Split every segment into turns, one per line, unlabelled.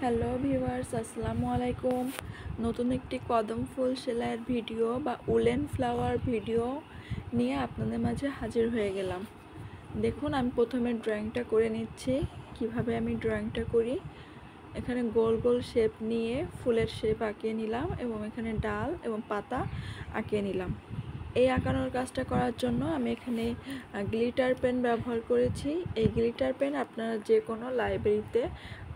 Hello viewers, আসসালামু আলাইকুম। নতুন একটি কদম ফুল সেলাইয়ের ভিডিও বা উলেন ফ্লাওয়ার ভিডিও নিয়ে আপনাদের মাঝে হাজির হয়ে গেলাম। দেখুন, আমি প্রথমে ড্রয়িংটা করে নিচ্ছি। কিভাবে আমি ড্রয়িংটা করি, এখানে গোল গোল শেপ নিয়ে ফুলের শেপ আঁকিয়ে নিলাম এবং এখানে ডাল এবং পাতা আঁকিয়ে নিলাম। এই আঁকানোর কাজটা করার জন্য আমি এখানে গ্লিটার পেন ব্যবহার করেছি। এই গ্লিটার পেন আপনারা যে কোনো লাইব্রেরিতে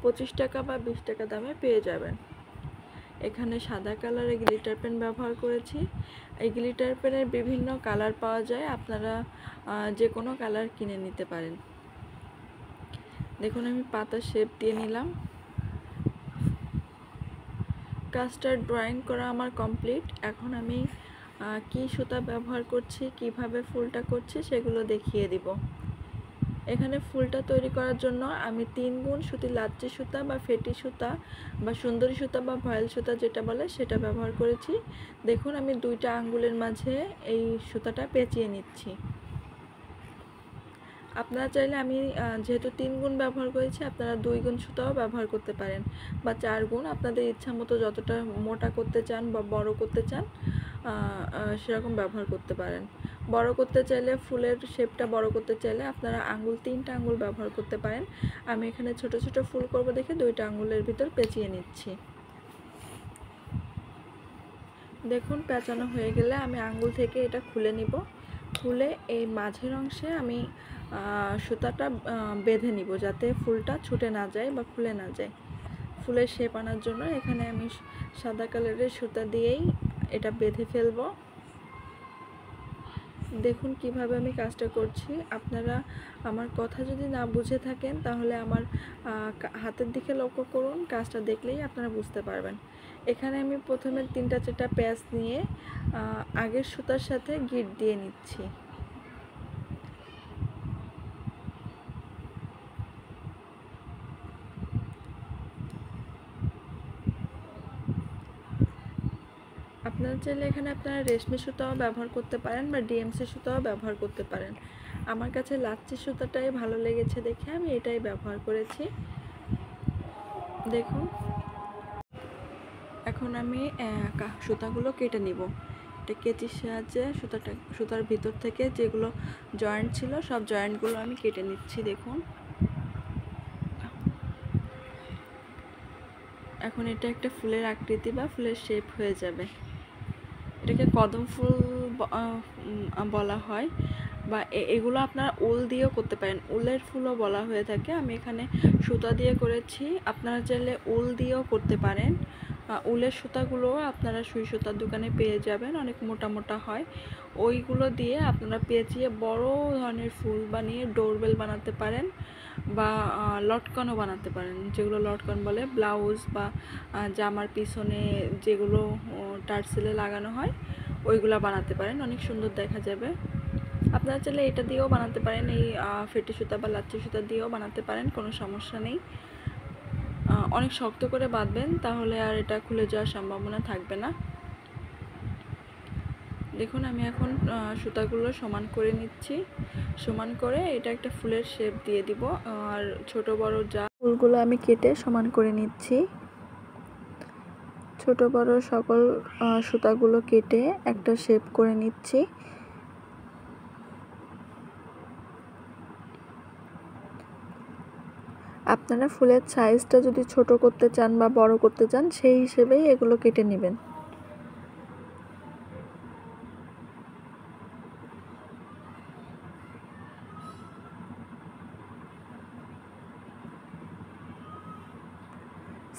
25 টাকা বা 20 টাকা দামে পেয়ে যাবেন। এখানে সাদা কালারের গ্লিটার পেন ব্যবহার করেছি। এই গ্লিটার পেনের বিভিন্ন কালার পাওয়া যায়, আপনারা যে কোনো কালার কিনে নিতে পারেন। দেখুন, আমি পাতা শেপ দিয়ে নিলাম। কাজটার ড্রয়িং করা আমার কমপ্লিট। এখন আমি কি সুতা ব্যবহার করছি, কিভাবে ফুলটা করছি সেগুলো দেখিয়ে দিব। এখানে ফুলটা তৈরি করার জন্য আমি 3 গুণ সুতি লাচ্ছি সুতা বা ফেটি সুতা বা সুন্দরী সুতা বা ভয়েল সুতা যেটা বলে সেটা ব্যবহার করেছি। দেখুন, আমি 2টা আঙ্গুলের মাঝে এই সুতাটা পেঁচিয়ে নিচ্ছি। আপনারা চাইলে, আমি যেহেতু 3 গুণ ব্যবহার করেছি, আপনারা 2 গুণ সুতাও ব্যবহার করতে পারেন বা 4 গুণ, আপনাদের ইচ্ছা মতো যতটা মোটা করতে চান বা বড় করতে চান সেরকম ব্যবহার করতে পারেন। বড় করতে চাইলে, ফুলের শেপটা বড় করতে চাইলে আপনারা 3টা আঙ্গুল ব্যবহার করতে পারেন। আমি এখানে ছোট ছোট ফুল করব দেখে 2টা আঙ্গুলের ভিতর পেঁচিয়ে নিচ্ছি। দেখুন, পেঁচানো হয়ে গেলে আমি আঙ্গুল থেকে এটা খুলে নিব। খুলে এই মাঝের অংশে আমি সুতাটা বেঁধে নিব, যাতে ফুলটা ছুটে না যায় বা খুলে না যায়। ফুলের শেপ আনার জন্য এখানে আমি সাদা কালারের সুতা দিয়েই এটা বেঁধে ফেলবো। দেখুন কিভাবে আমি কাজটা করছি। আপনারা আমার কথা যদি না বুঝে থাকেন তাহলে আমার হাতের দিকে লক্ষ্য করুন, কাজটা দেখলেই আপনারা বুঝতে পারবেন। এখানে আমি প্রথমে 3টা-4টা প্যাচ নিয়ে আগের সুতার সাথে গিট দিয়ে নিচ্ছি। আপনারা চাইলে এখানে আপনারা রেশমি সুতাও ব্যবহার করতে পারেন বা ডিএমসি সুতাও ব্যবহার করতে পারেন। আমার কাছে লাচ্ছি সুতাটাই ভালো লেগেছে দেখে আমি এটাই ব্যবহার করেছি। দেখুন, এখন আমি সুতাগুলো কেটে নিব। এটা কেচির সাহায্যে সুতার ভিতর থেকে যেগুলো জয়েন্ট ছিল সব জয়েন্টগুলো আমি কেটে নিচ্ছি। দেখুন, এখন এটা একটা ফুলের আকৃতি বা ফুলের শেপ হয়ে যাবে। এটাকে কদম ফুল বলা হয় বা এগুলো আপনারা উল দিয়েও করতে পারেন, উলের ফুলও বলা হয়ে থাকে। আমি এখানে সুতা দিয়ে করেছি, আপনারা চাইলে উল দিয়েও করতে পারেন। উলের সুতাগুলোও আপনারা সুই সুতার দোকানে পেয়ে যাবেন, অনেক মোটা মোটা হয়। ওইগুলো দিয়ে আপনারা পেঁচিয়ে বড় ধরনের ফুল বানিয়ে ডোরবেল বানাতে পারেন বা লটকনও বানাতে পারেন, যেগুলো লটকন বলে। ব্লাউজ বা জামার পিছনে যেগুলো টার্সেলে লাগানো হয় ওইগুলো বানাতে পারেন, অনেক সুন্দর দেখা যাবে। আপনারা চাইলে এটা দিয়েও বানাতে পারেন, এই ফেটি সুতা বা লাচ্ছি সুতা দিয়েও বানাতে পারেন, কোনো সমস্যা নেই। অনেক শক্ত করে বাঁধবেন, তাহলে আর এটা খুলে যাওয়ার সম্ভাবনা থাকবে না। দেখুন, আমি এখন সুতাগুলো সমান করে নিচ্ছি। সমান করে এটা একটা ফুলের শেপ দিয়ে দিব। আর ছোট বড় যা ফুলগুলো আমি কেটে সমান করে নিচ্ছি। ছোট বড় সকল সুতাগুলো কেটে একটা শেপ করে নিচ্ছি। আপনারা ফুলের সাইজটা যদি ছোট করতে চান বা বড় করতে চান সেই হিসেবেই এগুলো কেটে নেবেন।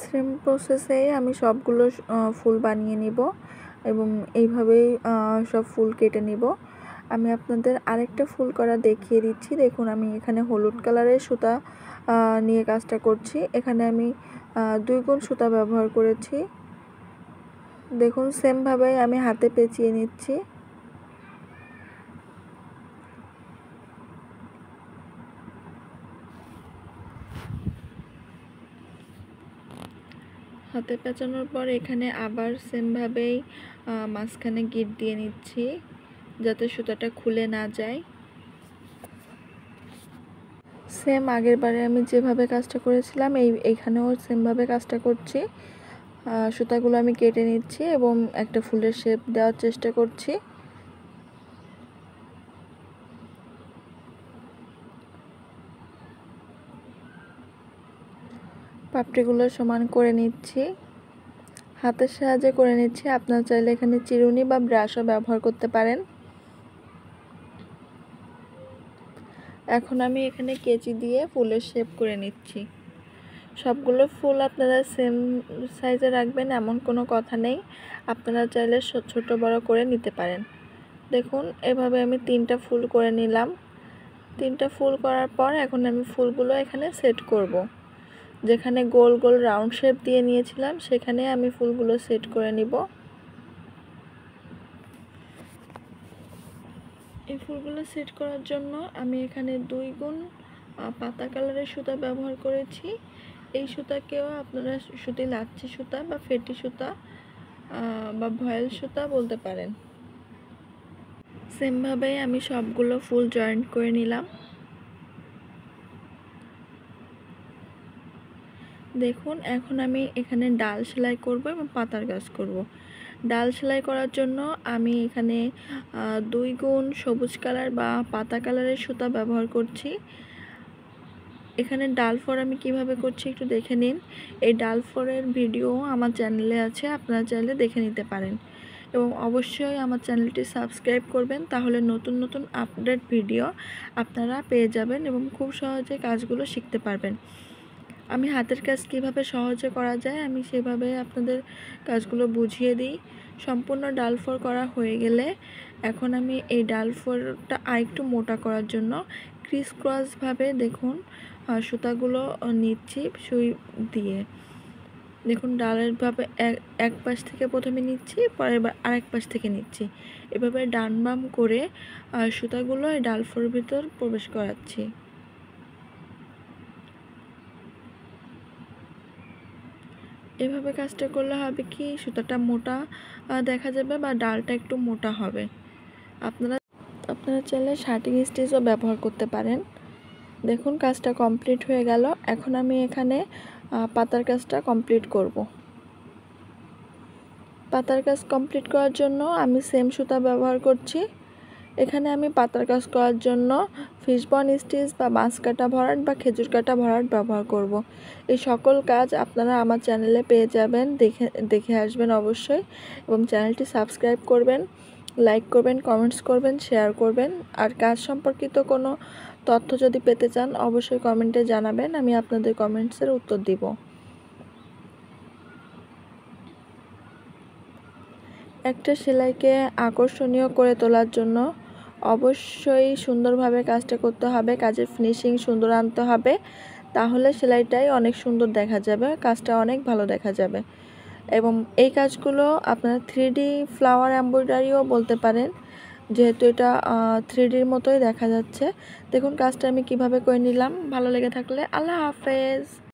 সেম প্রসেসেই আমি সবগুলো ফুল বানিয়ে নিব এবং এইভাবেই সব ফুল কেটে নিব। আমি আপনাদের আরেকটা ফুল করা দেখিয়ে দিচ্ছি। দেখুন, আমি এখানে হলুদ কালারের সুতা নিয়ে কাজটা করছি। এখানে আমি 2 গুণ সুতা ব্যবহার করেছি। দেখুন, সেমভাবেই আমি হাতে পেঁচিয়ে নিচ্ছি। হাতে পেঁচানোর পর এখানে আবার সেমভাবেই মাঝখানে গিট দিয়ে নিচ্ছি, যাতে সুতাটা খুলে না যায়। সেম আগের বারে আমি যেভাবে কাজটা করেছিলাম এইখানেও সেমভাবে কাজটা করছি। সুতাগুলো আমি কেটে নিচ্ছি এবং একটা ফুলের শেপ দেওয়ার চেষ্টা করছি। পাপড়িগুলো সমান করে নিচ্ছি, হাতের সাহায্যে করে নিচ্ছি। আপনারা চাইলে এখানে চিরুনি বা ব্রাশও ব্যবহার করতে পারেন। এখন আমি এখানে কেচি দিয়ে ফুলের শেপ করে নিচ্ছি। সবগুলো ফুল আপনারা সেম সাইজে রাখবেন এমন কোনো কথা নেই, আপনারা চাইলে ছোট বড় করে নিতে পারেন। দেখুন এভাবে আমি 3টা ফুল করে নিলাম। 3টা ফুল করার পর এখন আমি ফুলগুলো এখানে সেট করব। যেখানে গোল গোল রাউন্ড শেপ দিয়ে নিয়েছিলাম সেখানে আমি ফুলগুলো সেট করে নিব। এই ফুলগুলো সেট করার জন্য আমি এখানে 2 গুণ পাতা কালারের সুতা ব্যবহার করেছি। এই সুতাকেও আপনারা সুতি লাচ্ছি সুতা বা ফেটি সুতা বা ভয়েল সুতা বলতে পারেন। সেমভাবে আমি সবগুলো ফুল জয়েন্ট করে নিলাম। দেখুন এখন আমি এখানে ডাল সেলাই করব এবং পাতার কাজ করব। ডাল সেলাই করার জন্য আমি এখানে 2 গুণ সবুজ কালার বা পাতা কালারের সুতা ব্যবহার করছি। এখানে ডাল ফোর আমি কিভাবে করছি একটু দেখে নিন। এই ডাল ফোরের ভিডিও আমার চ্যানেলে আছে, আপনারা চাইলে দেখে নিতে পারেন। এবং অবশ্যই আমার চ্যানেলটি সাবস্ক্রাইব করবেন, তাহলে নতুন নতুন আপডেট ভিডিও আপনারা পেয়ে যাবেন এবং খুব সহজে কাজগুলো শিখতে পারবেন। আমি হাতের কাজ কিভাবে সহজে করা যায় আমি সেভাবে আপনাদের কাজগুলো বুঝিয়ে দিই। সম্পূর্ণ ডাল ফোর করা হয়ে গেলে এখন আমি এই ডাল ফোরটা আরেকটু মোটা করার জন্য ক্রিস ক্রসভাবে দেখুন সুতাগুলো নিচ্ছি সুই দিয়ে। দেখুন ডালের ভাবে এক পাশ থেকে প্রথমে নিচ্ছি, পরের বার আরেক পাশ থেকে নিচ্ছি। এভাবে ডান বাম করে সুতাগুলো এই ডাল ফোরের ভিতর প্রবেশ করাচ্ছি। এভাবে কাজটা করলে হবে কি সুতাটা মোটা দেখা যাবে বা ডালটা একটু মোটা হবে। আপনারা চাইলে শার্টিং স্টিচও ব্যবহার করতে পারেন। দেখুন কাজটা কমপ্লিট হয়ে গেল। এখন আমি এখানে পাতার কাজটা কমপ্লিট করব। পাতার কাজ কমপ্লিট করার জন্য আমি সেম সুতা ব্যবহার করছি। এখানে আমি পাতার কাজ করার জন্য ফিশবন স্টিচ বা বাঁশ কাটা ভরাট বা খেজুর কাটা ভরাট ব্যবহার করব। এই সকল কাজ আপনারা আমার চ্যানেলে পেয়ে যাবেন, দেখে আসবেন অবশ্যই এবং চ্যানেলটি সাবস্ক্রাইব করবেন, লাইক করবেন, কমেন্টস করবেন, শেয়ার করবেন। আর কাজ সম্পর্কিত কোনো তথ্য যদি পেতে চান অবশ্যই কমেন্টে জানাবেন, আমি আপনাদের কমেন্টসের উত্তর দিব। একটা সেলাইকে আকর্ষণীয় করে তোলার জন্য অবশ্যই সুন্দরভাবে কাজটা করতে হবে, কাজের ফিনিশিং সুন্দর আনতে হবে, তাহলে সেলাইটাই অনেক সুন্দর দেখা যাবে, কাজটা অনেক ভালো দেখা যাবে। এবং এই কাজগুলো আপনারা 3D ফ্লাওয়ার এমব্রয়ডারিও বলতে পারেন, যেহেতু এটা 3Dর মতোই দেখা যাচ্ছে। দেখুন কাজটা আমি কিভাবে করে নিলাম। ভালো লেগে থাকলে আল্লাহ হাফেজ।